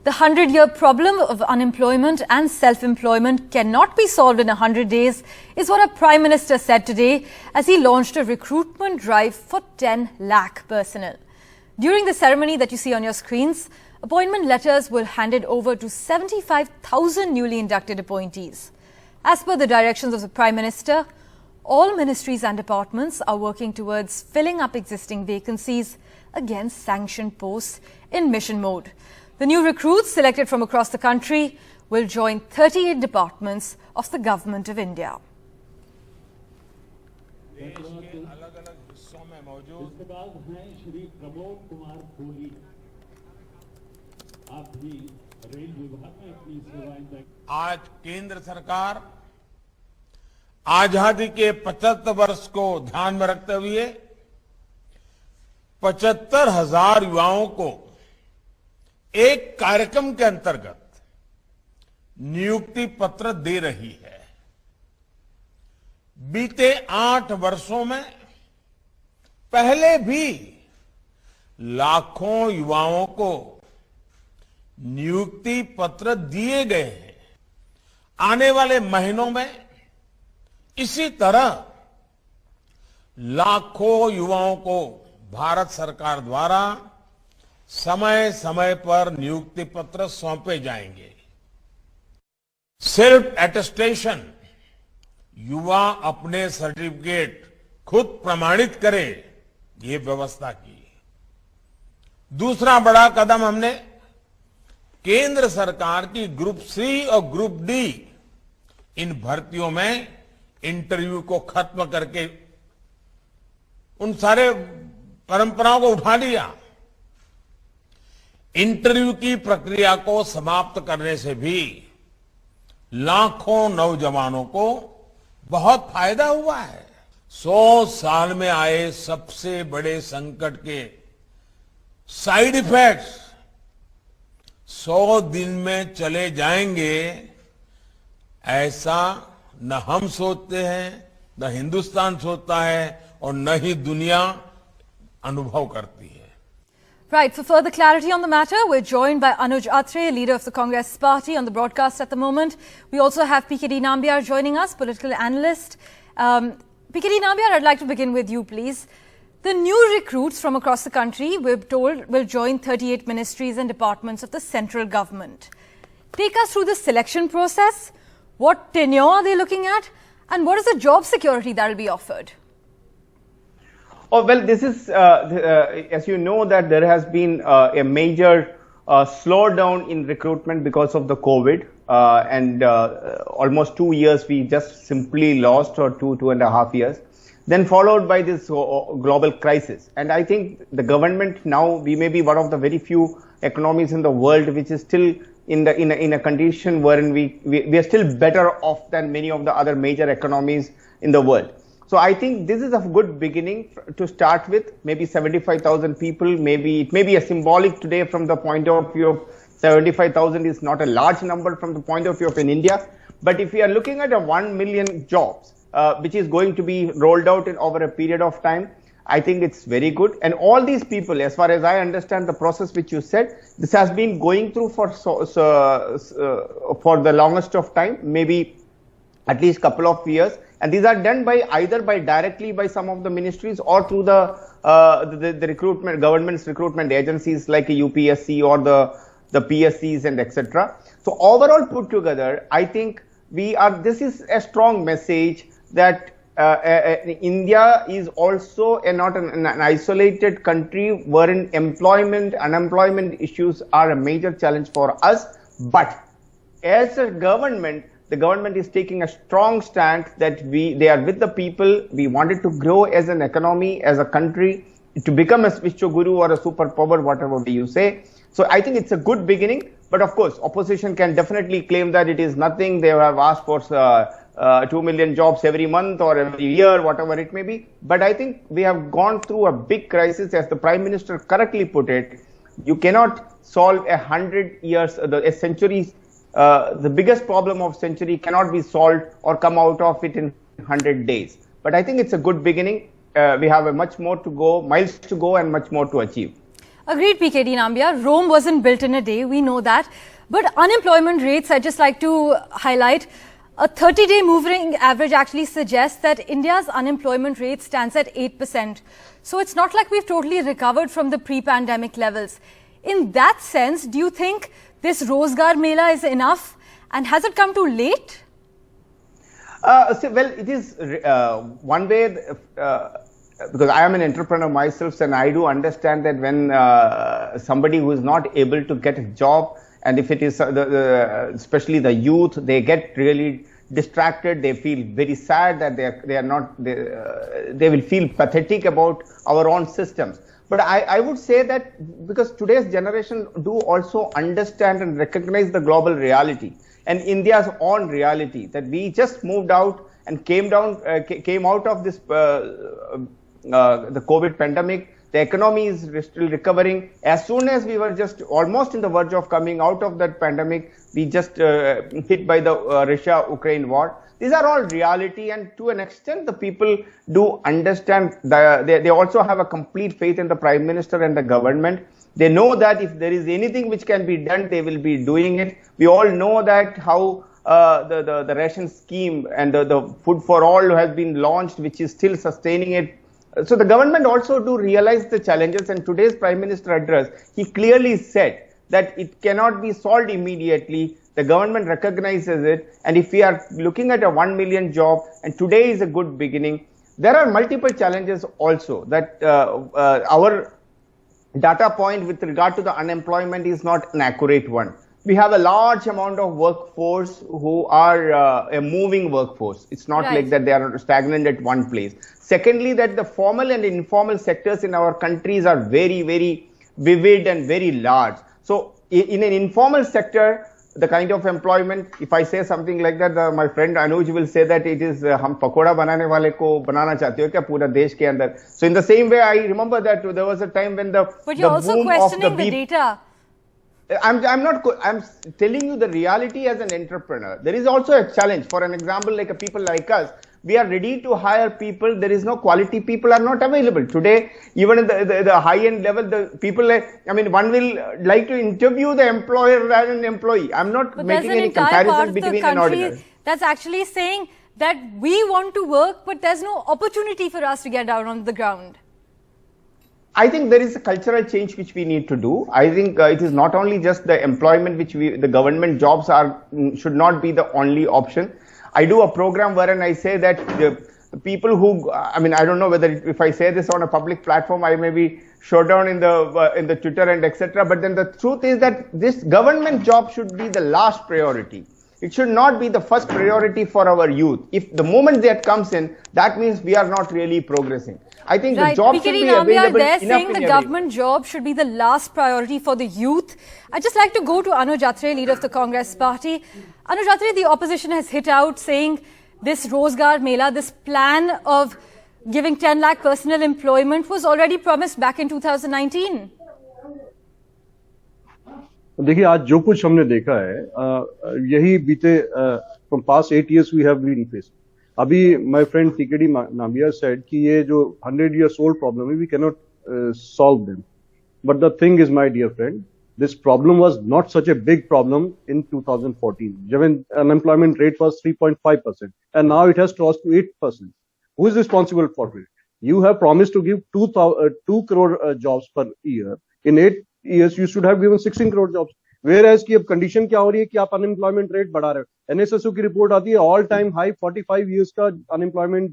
The 100-year problem of unemployment and self-employment cannot be solved in 100 days is what our Prime Minister said today as he launched a recruitment drive for 10 lakh personnel. During the ceremony that you see on your screens, appointment letters were handed over to 75,000 newly inducted appointees. As per the directions of the Prime Minister, all ministries and departments are working towards filling up existing vacancies against sanctioned posts in mission mode. The new recruits selected from across the country will join 38 departments of the Government of India. आज केंद्र सरकार आजादी के 75 वर्ष को ध्यान में रखते हुए 75,000 युवाओं को एक कार्यक्रम के अंतर्गत नियुक्ति पत्र दे रही है। बीते 8 वर्षों में पहले भी लाखों युवाओं को नियुक्ति पत्र दिए गए हैं। आने वाले महीनों में इसी तरह लाखों युवाओं को भारत सरकार द्वारा समय समय पर नियुक्ति पत्र सौंपे जाएंगे। सेल्फ अटेस्टेशन, युवा अपने सर्टिफिकेट खुद प्रमाणित करे, ये व्यवस्था की। दूसरा बड़ा कदम हमने केंद्र सरकार की ग्रुप सी और ग्रुप डी इन भर्तियों में इंटरव्यू को खत्म करके उन सारे परंपराओं को उठा लिया। इंटरव्यू की प्रक्रिया को समाप्त करने से भी लाखों नौजवानों को बहुत फायदा हुआ है। 100 साल में आए सबसे बड़े संकट के साइड इफेक्ट्स 100 दिन में चले जाएंगे, ऐसा न हम सोचते हैं, न हिंदुस्तान सोचता है और न ही दुनिया अनुभव करती है। Right, for further clarity on the matter, we're joined by Anuj Atre, leader of the Congress party, on the broadcast at the moment. We also have PKD Nambiar joining us, political analyst. PKD Nambiar, I'd like to begin with you, please. The new recruits from across the country, we're told, will join 38 ministries and departments of the central government. Take us through the selection process. What tenure are they looking at? And what is the job security that will be offered? Oh, well, this is, as you know, that there has been a major slowdown in recruitment because of the COVID, and almost 2 years we just simply lost, or 2.5 years, then followed by this global crisis. And I think the government now, we may be one of the very few economies in the world which is still in a condition wherein we are still better off than many of the other major economies in the world. So I think this is a good beginning to start with. Maybe 75,000 people, maybe it may be a symbolic today from the point of view of 75,000 is not a large number from the point of view of in India. But if we are looking at a 1 million jobs, which is going to be rolled out over a period of time, I think it's very good. And all these people, as far as I understand the process which you said, this has been going through for the longest of time, maybe at least couple of years. And these are done by either directly by some of the ministries or through the recruitment, government's recruitment agencies like UPSC or the PSUs and etc. So overall put together, I think this is a strong message that India is also not an isolated country wherein unemployment issues are a major challenge for us. But as a government, the government is taking a strong stand that they are with the people. We wanted to grow as an economy, as a country, to become a Vishwaguru or a superpower, whatever you say. So I think it's a good beginning. But of course, opposition can definitely claim that it is nothing. They have asked for 2 million jobs every month or every year, whatever it may be. But I think we have gone through a big crisis, as the Prime Minister correctly put it. You cannot solve 100 years, a century. The biggest problem of century cannot be solved or come out of it in 100 days. But I think it's a good beginning. We have a much more to go, miles to go, and much more to achieve. Agreed, PKD Nambiar. Rome wasn't built in a day, we know that. But unemployment rates, I'd just like to highlight, a 30-day moving average actually suggests that India's unemployment rate stands at 8%. So it's not like we've totally recovered from the pre-pandemic levels. In that sense, do you think this Rozgar Mela is enough? And has it come too late? Well, it is one way, because I am an entrepreneur myself, and I do understand that when somebody who is not able to get a job, and if it is especially the youth, they get really distracted, they feel very sad that they will feel pathetic about our own systems. But I would say that because today's generation do also understand and recognize the global reality and India's own reality, that we just moved out and came out of this the COVID pandemic. The economy is still recovering. As soon as we were just almost in the verge of coming out of that pandemic, we just hit by the Russia-Ukraine war. These are all reality, and to an extent, the people do understand. They also have a complete faith in the Prime Minister and the government. They know that if there is anything which can be done, they will be doing it. We all know that how the ration scheme and the food for all has been launched, which is still sustaining it. So the government also do realize the challenges, and today's Prime Minister address, he clearly said that it cannot be solved immediately. The government recognizes it, and if we are looking at a 1 million job, and today is a good beginning, there are multiple challenges also that our data point with regard to the unemployment is not an accurate one. We have a large amount of workforce who are a moving workforce. It's not like that they are stagnant at one place. Secondly, that the formal and informal sectors in our countries are very, very vivid and very large. So in an informal sector, the kind of employment, if I say something like that, my friend Anuj will say that it is hum pakoda banane wale ko banana chahte ho kya pura desh ke andar. So in the same way, I remember that there was a time when but you're also questioning the data. I'm telling you the reality as an entrepreneur. There is also a challenge. For an example, like a people like us, we are ready to hire people. There is no quality people are not available today. Even in the high end level, the people one will like to interview the employer rather than employee. I'm not making any comparison between an ordinary. That's actually saying that we want to work, but there's no opportunity for us to get down on the ground. I think there is a cultural change which we need to do. I think it is not only just the employment which the government jobs should not be the only option. I do a program wherein I say that the people who, I don't know whether if I say this on a public platform, I may be shut down in the Twitter and etc. But then the truth is that this government job should be the last priority. It should not be the first priority for our youth. If the moment that comes in, that means we are not really progressing. I think the job should be available. They're saying the government job should be the last priority for the youth. I'd just like to go to Anuj Atre, leader of the Congress party. Anuj Atre, the opposition has hit out saying this Rozgar Mela, this plan of giving 10 lakh personal employment was already promised back in 2019. देखिए आज जो कुछ हमने देखा है यही बीते from past 8 years we have been facing. अभी my friend PKD Nambiar said कि ये जो 100 years old problem है, we cannot solve them. But the thing is, my dear friend, this problem was not such a big problem in 2014, when unemployment rate was 3.5%, and now it has crossed to 8%. Who is responsible for it? You have promised to give 2 crore jobs per year. In 8 years, you should have given 16 crore jobs. Whereas की अब condition क्या हो रही है कि आप unemployment rate बढ़ा रहे हो. NSSU की रिपोर्ट आती है ऑल टाइम हाई 45 इयर्स का अनएम्प्लॉयमेंट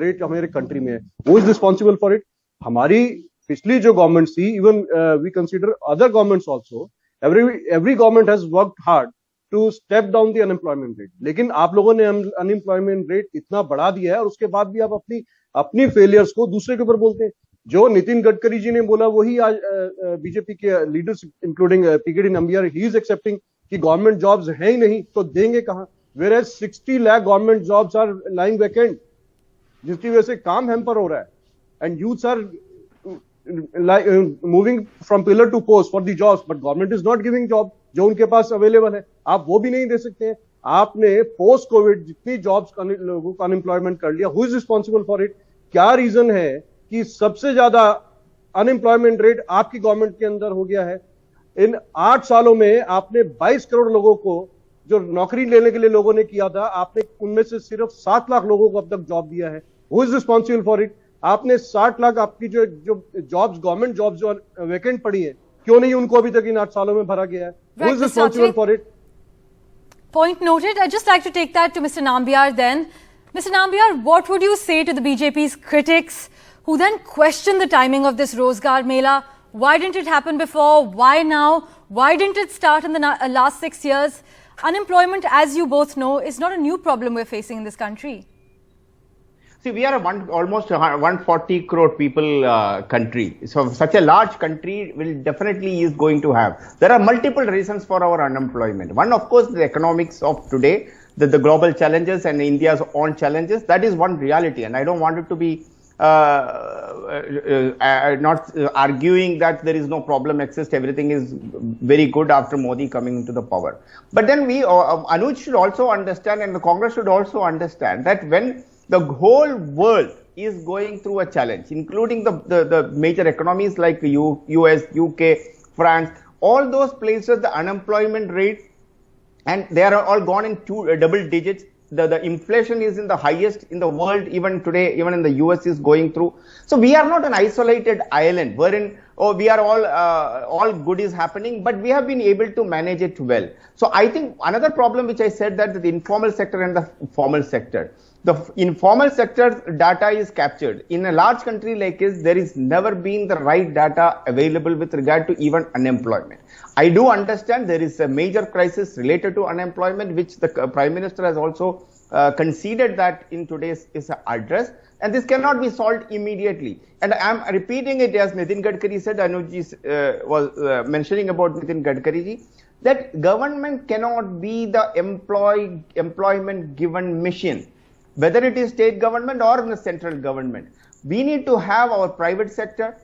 रेट हमारे कंट्री में है. Who is responsible for it? हमारी पिछली जो गवर्नमेंट थी, even we consider other governments also, every government has worked hard to step down the unemployment rate. लेकिन आप लोगों ने अनएम्प्लॉयमेंट रेट इतना बढ़ा दिया है और उसके बाद भी आप अपनी फेलियर्स को दूसरे के ऊपर बोलते हैं. जो नितिन गडकरी जी ने बोला वही आज बीजेपी के leaders including PKD Nambiar, he is accepting कि गवर्नमेंट जॉब्स है ही नहीं तो देंगे कहां. Whereas 60 lakh government jobs are lying vacant, जिसकी वजह से काम हैम्पर हो रहा है. And youths are moving from pillar to post for the jobs, but government is not giving job जो उनके पास अवेलेबल है. आप वो भी नहीं दे सकते हैं. आपने पोस्ट कोविड जितनी जॉब्स लोगों को अनएम्प्लॉयमेंट कर लिया. Who is responsible for it? क्या रीजन है कि सबसे ज्यादा अनएम्प्लॉयमेंट रेट आपकी गवर्नमेंट के अंदर हो गया है। इन 8 सालों में आपने 22 करोड़ लोगों को जो नौकरी लेने के लिए लोगों ने किया था, आपने उनमें से सिर्फ 7 लाख लोगों को अब तक जॉब दिया है। Who is responsible for it? आपने 60 लाख आपकी जो जॉब्स, गवर्नमेंट जॉब्स जो वैकेंट पड़ी है, क्यों नहीं उनको अभी तक इन 8 सालों में भरा गया है? Who is responsible for it? Point noted. I'd just like to take that to Mr. Nambiar then. Mr. Nambiar, what would you say to the BJP's critics who then question the timing of this Rozgar Mela? Why didn't it happen before? Why now? Why didn't it start in the last 6 years? Unemployment, as you both know, is not a new problem we're facing in this country. See, we are almost 140 crore people country. So such a large country will definitely is going to have. There are multiple reasons for our unemployment. One, of course, the economics of today, the global challenges and India's own challenges. That is one reality, and I don't want it to be not arguing that there is no problem exists. Everything is very good after Modi coming into the power. But then we, Anuj should also understand, and the Congress should also understand that when the whole world is going through a challenge, including the major economies like US, UK, France, all those places, the unemployment rate, and they are all gone in double digits. The inflation is in the highest in the world, even today, even in the US is going through. So we are not an isolated island wherein, we are all good is happening, but we have been able to manage it well. So I think another problem which I said, that the informal sector and the formal sector. The informal sector data is captured. In a large country like this, there is never been the right data available with regard to even unemployment. I do understand there is a major crisis related to unemployment, which the Prime Minister has also conceded that in today's address, and this cannot be solved immediately. And I am repeating it as Nitin Gadkari said, Anuj was mentioning about Nitin Gadkari ji, that government cannot be the employment given mission, whether it is state government or in the central government. We need to have our private sector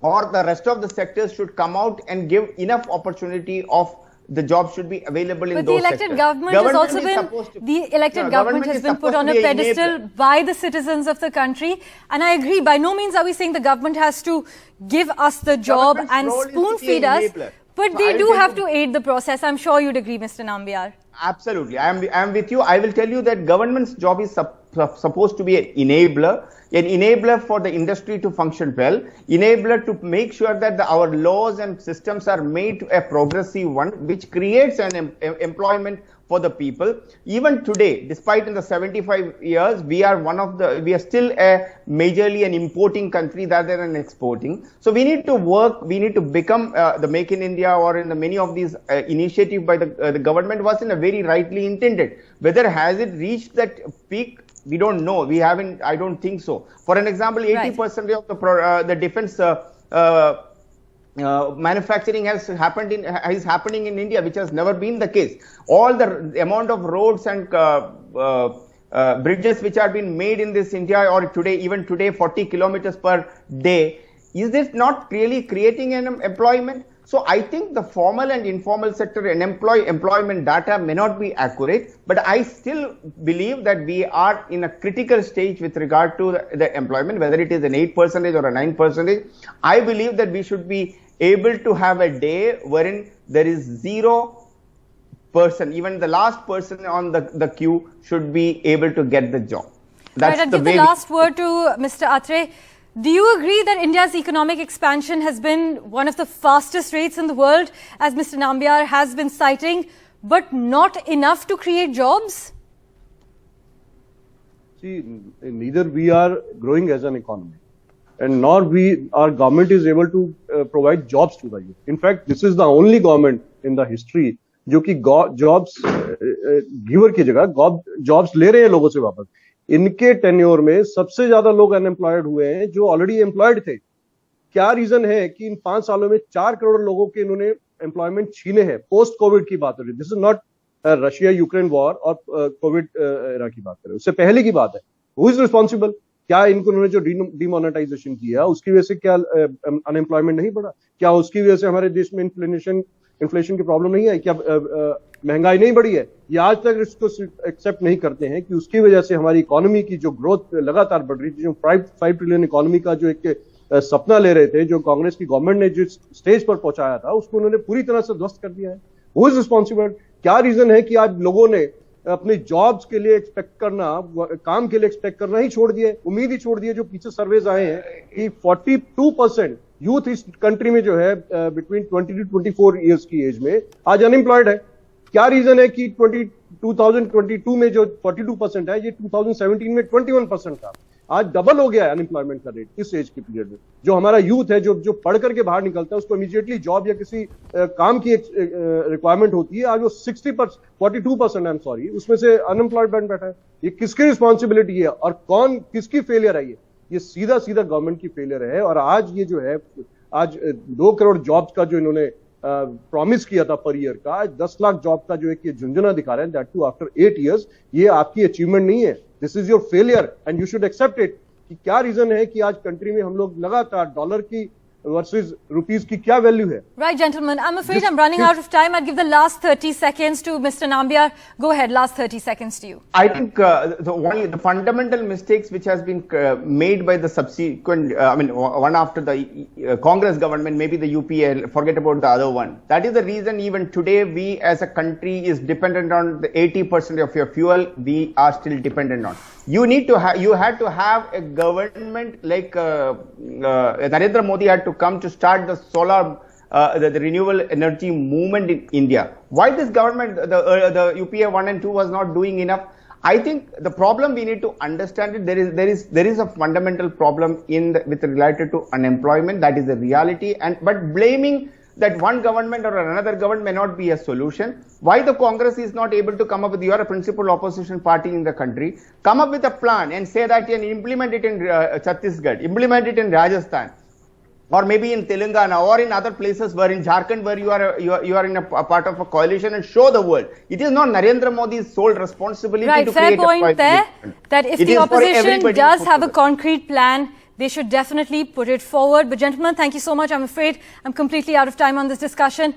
or the rest of the sectors should come out and give enough opportunity of the jobs should be available in those sectors. But the elected government has also been, the elected government has been put on a pedestal by the citizens of the country. And I agree, by no means are we saying the government has to give us the job and spoon feed us. But they do have to aid the process. I'm sure you'd agree, Mr. Nambiar. Absolutely. I am with you. I will tell you that government's job is supposed to be an enabler for the industry to function well, enabler to make sure that our laws and systems are made a progressive one, which creates an employment for the people. Even today, despite in the 75 years, we are still a majorly an importing country rather than exporting. So we need to work, we need to become the Make in India, or in the many of these initiatives by the government was in a very rightly intended. Whether has it reached that peak, we don't know. We haven't, I don't think so. For an example, 80% of the defense manufacturing is happening in India, which has never been the case. All the amount of roads and bridges which are being made in this India, or today, even today, 40 kilometers per day, is this not really creating an employment? So I think the formal and informal sector and employment data may not be accurate, but I still believe that we are in a critical stage with regard to the employment, whether it is an 8% or a 9%. I believe that we should be able to have a day wherein there is 0%, even the last person on the queue should be able to get the job. That's right, I'll give the last word to Mr. Atre. Do you agree that India's economic expansion has been one of the fastest rates in the world, as Mr. Nambiar has been citing, but not enough to create jobs? See, neither we are growing as an economy, and nor our government is able to provide jobs to the youth. In fact, this is the only government in the history जो कि jobs giver की जगह jobs ले रहे हैं लोगों से वापस. इनके टेन्योर में सबसे ज्यादा लोग अनएम्प्लॉयड हुए हैं जो ऑलरेडी एम्प्लॉयड थे. क्या रीजन है कि इन 5 सालों में 4 करोड़ लोगों के इन्होंने एम्प्लॉयमेंट छीने हैं? पोस्ट कोविड की बात हो रही है. This is not Russia Ukraine war और कोविड एरा की बात करें, उससे पहले की बात है. Who is responsible? क्या इन्होंने जो डिमोनेटाइजेशन किया उसकी वजह से क्या अनएम्प्लॉयमेंट नहीं बढ़ा? क्या उसकी वजह से हमारे देश में इन्फ्लेशन की प्रॉब्लम नहीं आई? क्या महंगाई नहीं बढ़ी है? ये आज तक इसको एक्सेप्ट नहीं करते हैं कि उसकी वजह से हमारी इकोनॉमी की जो ग्रोथ लगातार बढ़ रही थी, जो 5 ट्रिलियन इकोनॉमी का जो एक सपना ले रहे थे, जो कांग्रेस की गवर्नमेंट ने जिस स्टेज पर पहुंचाया था, उसको उन्होंने पूरी तरह से ध्वस्त कर दिया है। Who is responsible? क्या रीजन है कि आज लोगों ने अपनी जॉब्स के लिए एक्सपेक्ट करना, काम के लिए एक्सपेक्ट करना ही छोड़ दिए, उम्मीद ही छोड़ दिए? जो पीछे सर्वेज आए हैं कि 42% यूथ इस कंट्री में जो है बिटवीन 20 to 24 ईयर्स की एज में आज अनएम्प्लॉयड है। क्या रीजन है कि 2022 में जो 42% है, ये 2017 में 21% था। आज डबल हो गया है अनएम्प्लॉयमेंट का रेट इस एज के पीरियड में। जो हमारा यूथ है, जो पढ़ करके बाहर निकलता है, उसको इमीडिएटली जॉब या किसी काम की रिक्वायरमेंट होती है, आज वो 42% आई एम सॉरी, उसमें से अनएम्प्लॉयड बैठा है। ये किसकी रिस्पॉन्सिबिलिटी है और कौन किसकी फेलियर है? ये सीधा गवर्नमेंट की फेलियर है। और आज ये जो है, आज 2 करोड़ जॉब्स का जो इन्होंने प्रॉमिस किया था पर ईयर का, आज 10 लाख जॉब का जो एक ये झुंझुना दिखा रहे हैं, दैट टू आफ्टर 8 ईयर्स, ये आपकी अचीवमेंट नहीं है। This is your failure and you should accept it. कि क्या रीजन है कि आज कंट्री में हम लोग लगातार डॉलर की versus rupees की क्या वैल्यू है? Right, gentlemen. I'm afraid I'm running out of time. I'd give the last 30 seconds to Mr. Nambiar. Go ahead. Last 30 seconds to you. I think the fundamental mistakes which has been made by the subsequent, one after the Congress government, maybe the UPA, forget about the other one. That is the reason even today we as a country is dependent on the 80% of your fuel we are still dependent on. You had to have a government like Narendra Modi had to come to start the solar, the renewable energy movement in India. Why this government, the UPA 1 and 2 was not doing enough? I think the problem we need to understand it. There is a fundamental problem with related to unemployment. That is the reality. But blaming that one government or another government may not be a solution. Why the Congress is not able to come up with, you are a principal opposition party in the country, come up with a plan and say that and implement it in Chhattisgarh, implement it in Rajasthan, or maybe in Telangana or in other places where in Jharkhand where you are in a part of a coalition, and show the world. It is not Narendra Modi's sole responsibility to create a point there, that if the opposition does have a concrete plan, they should definitely put it forward. But gentlemen, thank you so much. I'm afraid I'm completely out of time on this discussion.